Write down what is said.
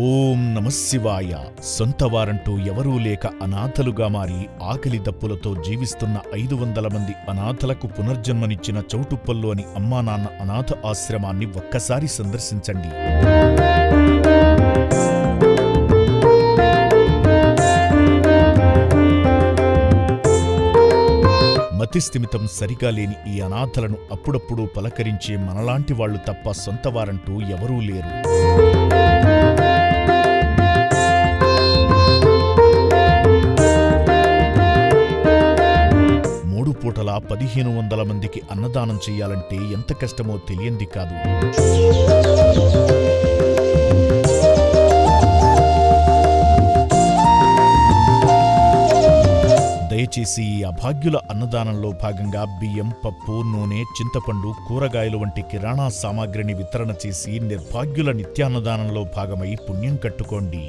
ఓం నమఃశివాయ. సొంతవారంటూ ఎవరూ లేక అనాథలుగా మారి ఆకలి దప్పులతో జీవిస్తున్న 500 మంది అనాథలకు పునర్జన్మనిచ్చిన చౌటుప్పల్లోని అమ్మానాన్న అనాథ ఆశ్రమాన్ని ఒక్కసారి సందర్శించండి. మతిస్థిమితం సరిగా లేని ఈ అనాథలను అప్పుడప్పుడు పలకరించే మనలాంటి వాళ్లు తప్ప సొంతవారంటూ ఎవరూ లేరు. పూటలా 1500 మందికి అన్నదానం చెయ్యాలంటే ఎంత కష్టమో తెలియంది కాదు. దయచేసి ఈ అభాగ్యుల అన్నదానంలో భాగంగా బియ్యం, పప్పు, నూనె, చింతపండు, కూరగాయలు వంటి కిరాణా సామాగ్రిని వితరణ చేసి నిర్భాగ్యుల నిత్యాన్నదానంలో భాగమై పుణ్యం కట్టుకోండి.